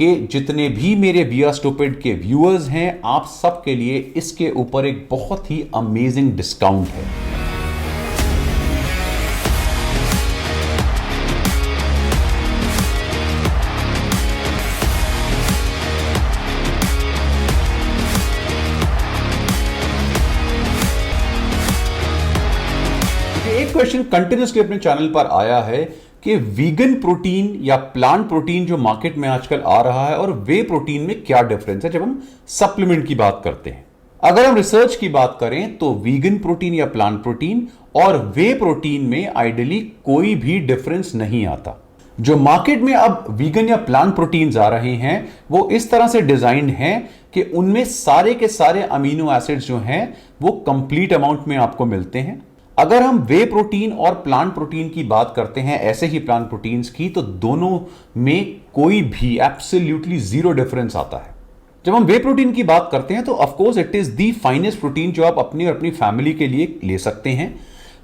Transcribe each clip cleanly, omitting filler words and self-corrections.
कि जितने भी मेरे बिया स्टूपिड के व्यूअर्स हैं, आप सबके लिए इसके ऊपर एक बहुत ही अमेजिंग डिस्काउंट है। एक क्वेश्चन कंटिन्यूसली अपने चैनल पर आया है कि वीगन प्रोटीन या प्लांट प्रोटीन जो मार्केट में आजकल आ रहा है और वे प्रोटीन में क्या डिफरेंस है जब हम सप्लीमेंट की बात करते हैं। अगर हम रिसर्च की बात करें तो वीगन प्रोटीन या प्लांट प्रोटीन और वे प्रोटीन में आइडियली कोई भी डिफरेंस नहीं आता। जो मार्केट में अब वीगन या प्लांट प्रोटीन्स आ रहे हैं वो इस तरह से डिजाइंड हैं कि उनमें सारे के सारे अमीनो एसिड्स जो हैं वो कंप्लीट अमाउंट में आपको मिलते हैं। अगर हम वे प्रोटीन और प्लांट प्रोटीन की बात करते हैं, ऐसे ही प्लांट प्रोटीन्स की, तो दोनों में कोई भी एब्सोल्युटली जीरो डिफरेंस आता है। जब हम वे प्रोटीन की बात करते हैं तो of course it is the finest protein जो आप अपनी और अपनी फैमिली के लिए ले सकते हैं,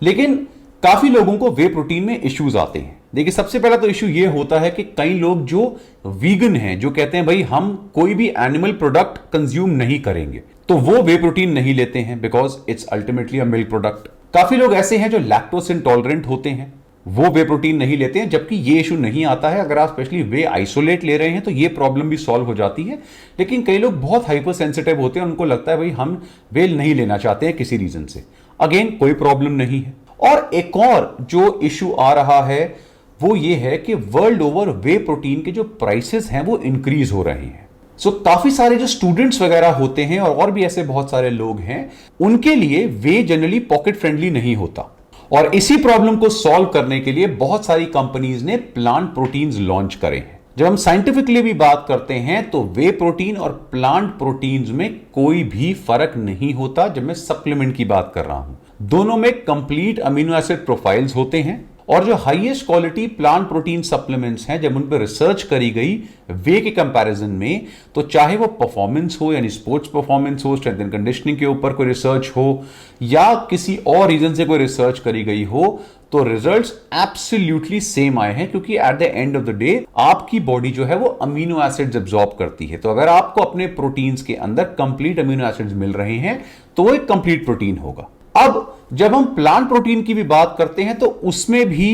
लेकिन काफी लोगों को वे प्रोटीन में इश्यूज आते हैं। देखिए, सबसे पहला तो इश्यू यह होता है कि कई लोग जो वीगन हैं, जो कहते हैं भाई हम कोई भी एनिमल प्रोडक्ट कंज्यूम नहीं करेंगे, तो वो वे प्रोटीन नहीं लेते हैं because it's ultimately a milk product. काफी लोग ऐसे हैं जो लैक्टोज इंटॉलरेंट होते हैं, वो वे प्रोटीन नहीं लेते हैं, जबकि ये इशू नहीं आता है। अगर आप स्पेशली वे आइसोलेट ले रहे हैं तो ये प्रॉब्लम भी सॉल्व हो जाती है। लेकिन कई लोग बहुत हाइपर सेंसिटिव होते हैं, उनको लगता है भाई हम वे नहीं लेना चाहते हैं किसी रीजन से। अगेन कोई प्रॉब्लम नहीं है। और एक और जो इशू आ रहा है वो ये है कि वर्ल्ड ओवर वे प्रोटीन के जो प्राइसेस हैं वो इंक्रीज हो रहे हैं। सो काफी सारे जो स्टूडेंट्स वगैरह होते हैं और भी ऐसे बहुत सारे लोग हैं, उनके लिए वे जनरली पॉकेट फ्रेंडली नहीं होता। और इसी प्रॉब्लम को सॉल्व करने के लिए बहुत सारी कंपनीज ने प्लांट प्रोटीन्स लॉन्च करे हैं। जब हम साइंटिफिकली भी बात करते हैं तो वे प्रोटीन और प्लांट प्रोटीन्स में कोई भी फर्क नहीं होता। जब मैं सप्लीमेंट की बात कर रहा हूं, दोनों में कंप्लीट अमीनो एसिड प्रोफाइल्स होते हैं। और जो highest quality plant protein supplements हैं, जब उन पर रिसर्च करी गई वे के कंपैरिजन में, तो चाहे वो परफॉर्मेंस हो, यानी स्पोर्ट्स परफॉर्मेंस हो, स्ट्रेंथ एंड कंडीशनिंग के ऊपर कोई रिसर्च हो, या किसी और रीजन से कोई रिसर्च करी गई हो, तो रिजल्ट्स एब्सोल्युटली सेम आए हैं। क्योंकि at the end of the day आपकी बॉडी जो है वो अमीनो एसिड्स एब्जॉर्ब करती है। तो अगर आपको अपने प्रोटीन्स के अंदर कंप्लीट अमीनो एसिड्स मिल रहे हैं तो वो एक कंप्लीट प्रोटीन होगा। अब जब हम प्लांट प्रोटीन की भी बात करते हैं तो उसमें भी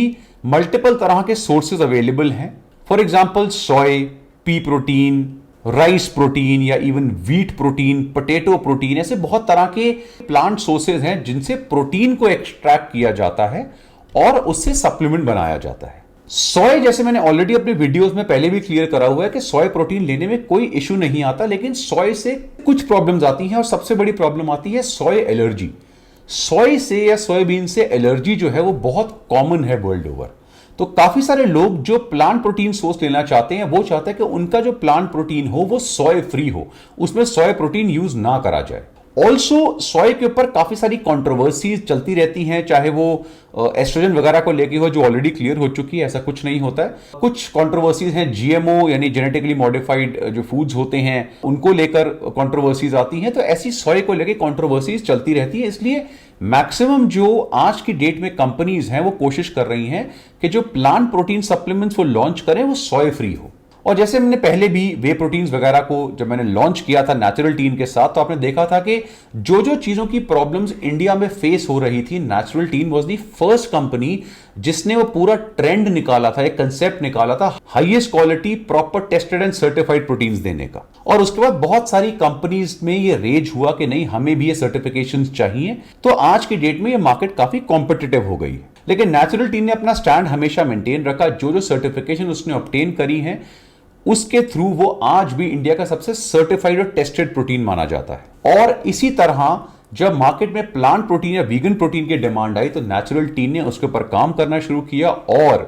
मल्टीपल तरह के सोर्सेज अवेलेबल हैं। For example soy, pea protein, rice protein या even wheat protein, potato protein, ऐसे बहुत तरह के प्लांट सोर्सेज हैं जिनसे प्रोटीन को एक्सट्रैक्ट किया जाता है और उससे सप्लीमेंट बनाया जाता है। सोय, जैसे मैंने ऑलरेडी अपने वीडियोस में पहले भी क्लियर करा हुआ है कि सोय प्रोटीन लेने में कोई इश्यू नहीं आता, लेकिन सोय से कुछ प्रॉब्लम्स आती हैं और सबसे बड़ी प्रॉब्लम आती है सोय एलर्जी। सोय से या सोयाबीन से एलर्जी जो है वो बहुत कॉमन है वर्ल्ड ओवर। तो काफी सारे लोग जो प्लांट प्रोटीन सोर्स लेना चाहते हैं वो चाहते हैं कि उनका जो प्लांट प्रोटीन हो वो सोय फ्री हो, उसमें सोय प्रोटीन यूज ना करा जाए। ऑल्सो सोय के ऊपर काफी सारी कंट्रोवर्सीज चलती रहती हैं, चाहे वो एस्ट्रोजन वगैरह को लेके हो, जो ऑलरेडी क्लियर हो चुकी है, ऐसा कुछ नहीं होता है। कुछ कंट्रोवर्सीज हैं जीएमओ यानी जेनेटिकली मॉडिफाइड जो फूड्स होते हैं उनको लेकर कंट्रोवर्सीज आती हैं। तो ऐसी सोय को लेकर कंट्रोवर्सीज चलती रहती है। इसलिए मैक्सिमम जो आज की डेट में कंपनीज हैं वो कोशिश कर रही हैं कि जो प्लांट प्रोटीन सप्लीमेंट्स वो लॉन्च करें वो सोय फ्री हो। और जैसे मैंने पहले भी वे प्रोटीन्स वगैरह को जब मैंने लॉन्च किया था नेचुरल टीन के साथ, तो आपने देखा था कि जो जो चीजों की प्रॉब्लम्स इंडिया में फेस हो रही थी, natural tin was the first company जिसने वो पूरा ट्रेंड निकाला था, एक कंसेप्ट निकाला था highest quality proper tested and certified proteins देने का। और उसके बाद बहुत सारी कंपनीज में ये रेज हुआ कि नहीं, हमें भी ये सर्टिफिकेशंस चाहिए। तो आज की डेट में ये मार्केट काफी कॉम्पिटिटिव हो गई है। लेकिन नेचुरल टीन ने अपना स्टैंड हमेशा मेंटेन रखा। जो जो सर्टिफिकेशन उसने ऑब्टेन करी है उसके थ्रू वो आज भी इंडिया का सबसे सर्टिफाइड और टेस्टेड प्रोटीन माना जाता है। और इसी तरह जब मार्केट में प्लांट प्रोटीन या वीगन प्रोटीन की डिमांड आई तो नेचुरल टीन ने उसके ऊपर काम करना शुरू किया और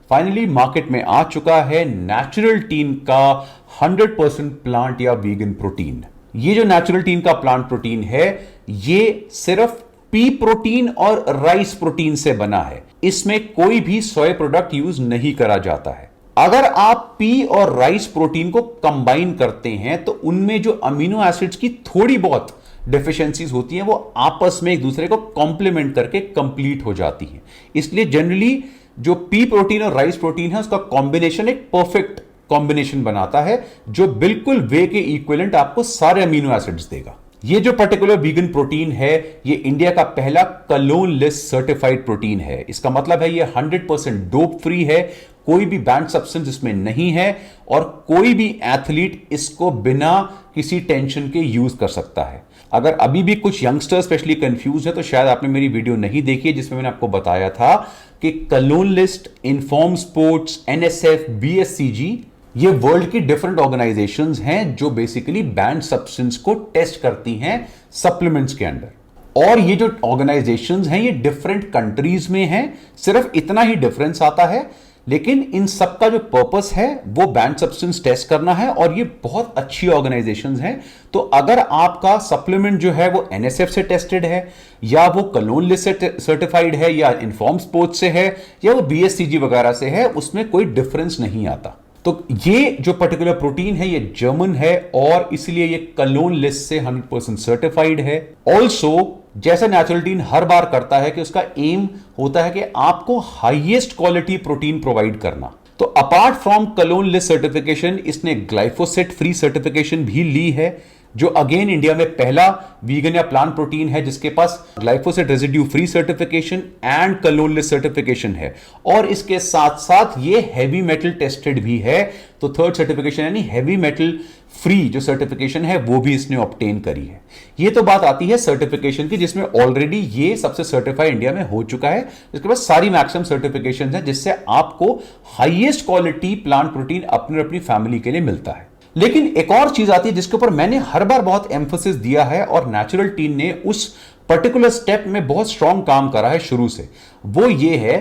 फाइनली मार्केट में आ चुका है नेचुरल टीन का 100% प्लांट या वीगन प्रोटीन। ये जो नेचुरल टीन का प्लांट प्रोटीन है ये सिर्फ पी प्रोटीन और राइस प्रोटीन से बना है। इसमें कोई भी सोय प्रोडक्ट यूज नहीं करा जाता है। अगर आप पी और राइस प्रोटीन को कंबाइन करते हैं तो उनमें जो अमीनो एसिड्स की थोड़ी बहुत डेफिशिएंसीज होती हैं वो आपस में एक दूसरे को कॉम्प्लीमेंट करके कंप्लीट हो जाती हैं। इसलिए जनरली जो पी प्रोटीन और राइस प्रोटीन है उसका कॉम्बिनेशन एक परफेक्ट कॉम्बिनेशन बनाता है जो बिल्कुल वे के इक्विवेलेंट आपको सारे अमीनो एसिड्स देगा। ये जो पर्टिकुलर वीगन प्रोटीन है ये इंडिया का पहला कलोन लिस्ट सर्टिफाइड प्रोटीन है। इसका मतलब है ये 100% डोप फ्री है, कोई भी बैंड सब्सटेंस इसमें नहीं है और कोई भी एथलीट इसको बिना किसी टेंशन के यूज कर सकता है। अगर अभी भी कुछ यंगस्टर स्पेशली कंफ्यूज है तो शायद आपने मेरी वीडियो नहीं देखी है जिसमें मैंने आपको बताया था कि Cologne list, informed sports, NSF, BSCG ये वर्ल्ड की डिफरेंट ऑर्गेनाइजेशंस हैं जो बेसिकली बैंड सब्सटेंस को टेस्ट करती हैं सप्लीमेंट्स के अंदर। और ये जो ऑर्गेनाइजेशंस हैं ये डिफरेंट कंट्रीज में हैं, सिर्फ इतना ही डिफरेंस आता है, लेकिन इन सबका जो पर्पस है वो बैंड सब्सटेंस टेस्ट करना है और ये बहुत अच्छी ऑर्गेनाइजेशंस हैं। तो अगर आपका सप्लीमेंट जो है वो एनएसएफ से टेस्टेड है या वो कलोन लिस्ट से सर्टिफाइड है या इन्फॉर्म स्पोर्ट्स से है या वो बीएससीजी वगैरह से है, उसमें कोई डिफरेंस नहीं आता। तो ये जो पर्टिकुलर प्रोटीन है ये जर्मन है और इसलिए ये कलोन लिस्ट से 100% सर्टिफाइड है। ऑल्सो जैसा नेचुरलटीन हर बार करता है कि उसका एम होता है कि आपको हाईएस्ट क्वालिटी प्रोटीन प्रोवाइड करना। तो apart from clone list certification इसने ग्लाइफोसेट फ्री सर्टिफिकेशन भी ली है, जो अगेन इंडिया में पहला वीगन या प्लांट प्रोटीन है जिसके पास glyphosate residue free certification and Cologne list certification है। और इसके साथ साथ ये हैवी मेटल टेस्टेड भी है, तो थर्ड सर्टिफिकेशन यानी हैवी मेटल फ्री जो सर्टिफिकेशन है वो भी इसने ऑब्टेन करी है। ये तो बात आती है सर्टिफिकेशन की जिसमें ऑलरेडी ये सबसे सर्टिफाइड इंडिया में हो चुका है। इसके बाद सारी मैक्सिमम सर्टिफिकेशन है जिससे आपको हाईएस्ट क्वालिटी प्लांट प्रोटीन अपनी अपनी फैमिली के लिए मिलता है। लेकिन एक और चीज आती है जिसके ऊपर मैंने हर बार बहुत एम्फोसिस दिया है और नेचुरलटीन ने उस पर्टिकुलर स्टेप में बहुत स्ट्रांग काम करा है शुरू से। वो ये है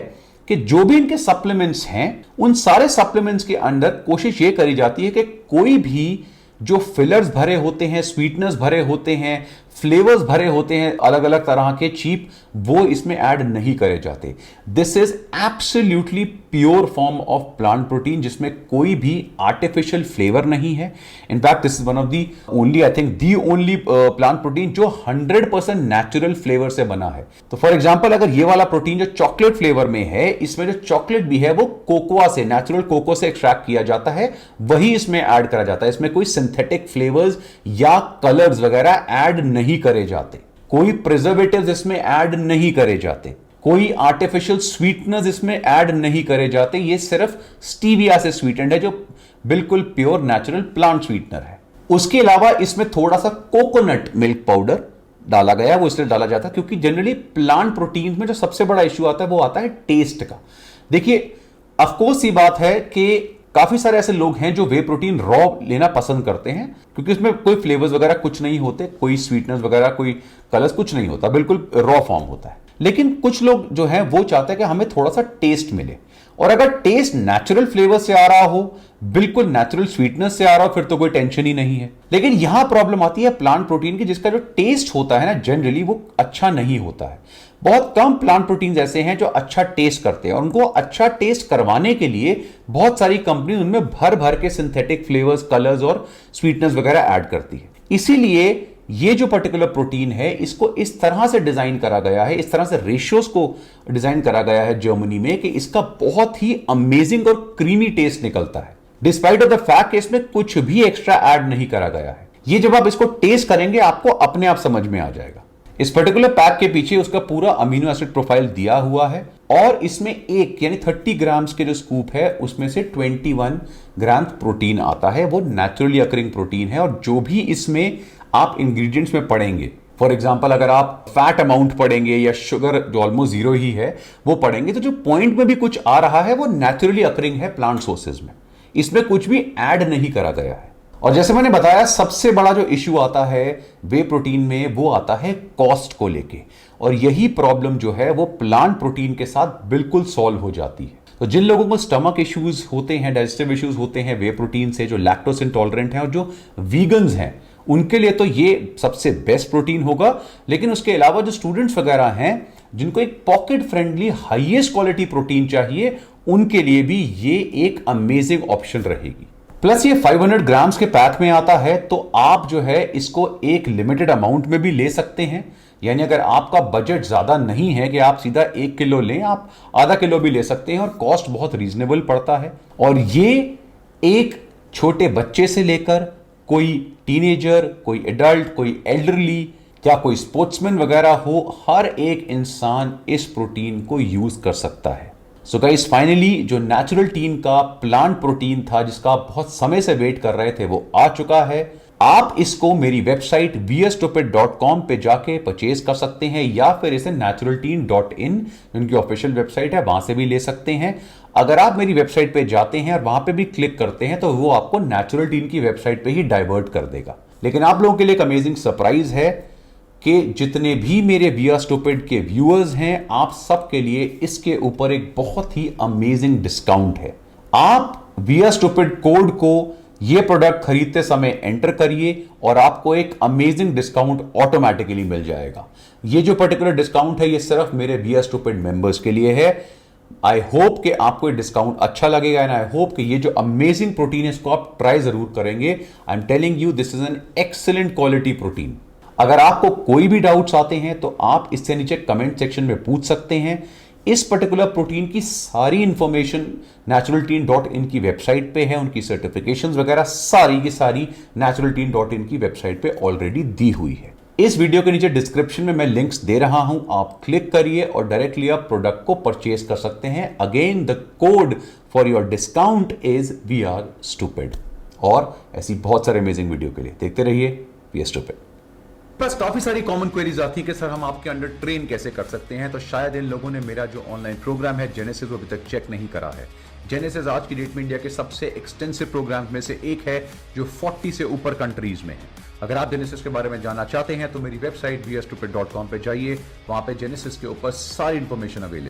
कि जो भी इनके सप्लीमेंट्स हैं उन सारे सप्लीमेंट्स के अंदर कोशिश ये करी जाती है कि कोई भी जो फिलर्स भरे होते हैं, स्वीटनर्स भरे होते हैं, फ्लेवर्स भरे होते हैं अलग अलग तरह के चीप, वो इसमें ऐड नहीं करे जाते। This is absolutely pure form of plant protein जिसमें कोई भी आर्टिफिशियल फ्लेवर नहीं है। In fact this is one of the only, I think the only plant protein जो 100% नेचुरल फ्लेवर से बना है। तो फॉर एग्जांपल अगर ये वाला प्रोटीन जो चॉकलेट फ्लेवर में है, इसमें जो चॉकलेट भी है वो कोकोआ से, नेचुरल कोको से एक्सट्रैक्ट किया जाता है, वही इसमें ऐड करा जाता है। इसमें कोई सिंथेटिक फ्लेवर्स या कलर्स वगैरह ऐड नहीं करे जाते, कोई प्रिजर्वेटिव्स इसमें ऐड नहीं करे जाते, कोई आर्टिफिशियल स्वीटनर्स इसमें ऐड नहीं करे जाते। ये सिर्फ स्टीविया से स्वीटेंड है जो बिल्कुल प्योर नेचुरल प्लांट स्वीटनर है। उसके अलावा इसमें थोड़ा सा कोकोनट मिल्क पाउडर डाला गया है। वो इसलिए डाला जाता है क्योंकि जनरली प्लांट प्रोटीन में जो सबसे बड़ा इश्यू आता है वो आता है टेस्ट का। देखिए ऑफकोर्स ये बात है कि काफी सारे ऐसे लोग हैं जो वे प्रोटीन रॉ लेना पसंद करते हैं क्योंकि इसमें कोई फ्लेवर्स वगैरह कुछ नहीं होते, कोई स्वीटनेस वगैरह, कोई कलर्स कुछ नहीं होता, बिल्कुल रॉ फॉर्म होता है। लेकिन कुछ लोग जो हैं वो चाहते हैं कि हमें थोड़ा सा टेस्ट मिले, और अगर टेस्ट नेचुरल फ्लेवर से आ रहा हो, बिल्कुल नेचुरल स्वीटनेस से आ रहा हो, फिर तो कोई टेंशन ही नहीं है। लेकिन यहां प्रॉब्लम आती है प्लांट प्रोटीन की, जिसका जो टेस्ट होता है ना जनरली वो अच्छा नहीं होता है। बहुत कम प्लांट प्रोटीन ऐसे हैं जो अच्छा टेस्ट करते हैं, और उनको अच्छा टेस्ट करवाने के लिए बहुत सारी कंपनी उनमें भर भर के सिंथेटिक फ्लेवर्स, कलर्स और स्वीटनेस वगैरह ऐड करती है। इसीलिए ये जो पर्टिकुलर प्रोटीन है इसको इस तरह से डिजाइन करा गया है, इस तरह से रेशियोज को डिजाइन करा गया है जर्मनी में कि इसका बहुत ही अमेजिंग और क्रीमी टेस्ट निकलता है, डिस्पाइट ऑफ द फैक्ट कि इसमें कुछ भी एक्स्ट्रा ऐड नहीं करा गया है। ये जब आप इसको टेस्ट करेंगे आपको अपने आप समझ में आ जाएगा। इस पर्टिकुलर पैक के पीछे उसका पूरा अमीनो एसिड प्रोफाइल दिया हुआ है, और इसमें एक यानी 30 ग्राम्स के जो स्कूप है उसमें से 21 ग्राम प्रोटीन आता है। वो नेचुरली अकरिंग प्रोटीन है, और जो भी इसमें आप इंग्रेडिएंट्स में पढ़ेंगे, फॉर एग्जांपल अगर आप फैट अमाउंट पढ़ेंगे या शुगर जो ऑलमोस्ट जीरो ही है वो पढ़ेंगे, तो जो पॉइंट में भी कुछ आ रहा है वो नेचुरली अकरिंग है प्लांट सोर्सेज में, इसमें कुछ भी ऐड नहीं करा गया है। और जैसे मैंने बताया सबसे बड़ा जो इश्यू आता है वे प्रोटीन में वो आता है कॉस्ट को लेके, और यही प्रॉब्लम जो है वो प्लांट प्रोटीन के साथ बिल्कुल सॉल्व हो जाती है। तो जिन लोगों को स्टमक इश्यूज होते हैं, डाइजेस्टिव इश्यूज होते हैं वे प्रोटीन से, जो लैक्टोज इंटॉलरेंट हैं और जो वीगन्स हैं, उनके लिए तो ये सबसे बेस्ट प्रोटीन होगा। लेकिन उसके अलावा जो स्टूडेंट्स वगैरह हैं जिनको एक pocket friendly highest quality protein चाहिए, उनके लिए भी ये एक अमेजिंग ऑप्शन रहेगी। प्लस ये 500 ग्राम्स के पैक में आता है, तो आप जो है इसको एक लिमिटेड अमाउंट में भी ले सकते हैं। यानी अगर आपका बजट ज्यादा नहीं है कि आप सीधा 1 किलो लें, आप आधा किलो भी ले सकते हैं, और कॉस्ट बहुत रीजनेबल पड़ता है। और ये एक छोटे बच्चे से लेकर कोई टीनेजर, कोई एडल्ट, कोई एल्डरली या कोई स्पोर्ट्समैन वगैरह हो, हर एक इंसान इस प्रोटीन को यूज कर सकता है। सो गाइस, फाइनली जो नेचुरल टीन का प्लांट प्रोटीन था जिसका आप बहुत समय से वेट कर रहे थे, वो आ चुका है। आप इसको मेरी वेबसाइट wearstupid.com पे जाके परचेज कर सकते हैं या फिर इसे naturalteen.in उनकी ऑफिशियल वेबसाइट है, वहां से भी ले सकते हैं। अगर आप मेरी वेबसाइट पे जाते हैं और वहां पे भी क्लिक करते हैं तो वो आपको नेचुरल टीन की वेबसाइट पे ही डाइवर्ट कर देगा। लेकिन आप लोगों के लिए एक अमेजिंग सरप्राइज है कि जितने भी मेरे वी आर स्टूपिड के व्यूअर्स हैं, आप सबके लिए इसके ऊपर एक बहुत ही अमेजिंग डिस्काउंट है। आप वी आर स्टूपिड कोड को ये प्रोडक्ट खरीदते समय एंटर करिए और आपको एक अमेजिंग डिस्काउंट ऑटोमेटिकली मिल जाएगा। ये जो पर्टिकुलर डिस्काउंट है ये सिर्फ मेरे वी आर स्टूपिड मेंबर्स के लिए है। आई होप कि आपको ये डिस्काउंट अच्छा लगेगा एंड आई होप कि ये जो अमेजिंग प्रोटीन है इसको आप ट्राई जरूर करेंगे। I am telling you this is an excellent quality protein. अगर आपको कोई भी डाउट्स आते हैं तो आप इससे नीचे कमेंट सेक्शन में पूछ सकते हैं। इस पर्टिकुलर प्रोटीन की सारी इंफॉर्मेशन naturalteen.in की वेबसाइट पे है, उनकी सर्टिफिकेशंस वगैरह सारी की सारी naturalteen.in की वेबसाइट पे ऑलरेडी दी हुई है। इस वीडियो के नीचे डिस्क्रिप्शन में मैं लिंक्स दे रहा हूं, आप क्लिक करिए और डायरेक्टली आप प्रोडक्ट को परचेज कर सकते हैं। Again the code for your discount is we are stupid. और ऐसी बहुत सारे अमेजिंग वीडियो के लिए देखते रहिए वी आर स्टूपिड। बस काफी सारी कॉमन क्वेरीज आती है कि सर हम आपके अंडर ट्रेन कैसे कर सकते हैं, तो शायद इन लोगों ने मेरा जो ऑनलाइन प्रोग्राम है जेनेसिस अभी तक चेक नहीं करा है। जेनेसिस आज की डेट में इंडिया के सबसे एक्सटेंसिव प्रोग्राम में से एक है जो 40 से ऊपर कंट्रीज में है। अगर आप जेनेसिस के बारे में जानना चाहते हैं तो मेरी वेबसाइट wearstupid.com पे जाइए, वहां पे जेनेसिस के ऊपर सारी इंफॉर्मेशन अवेलेबल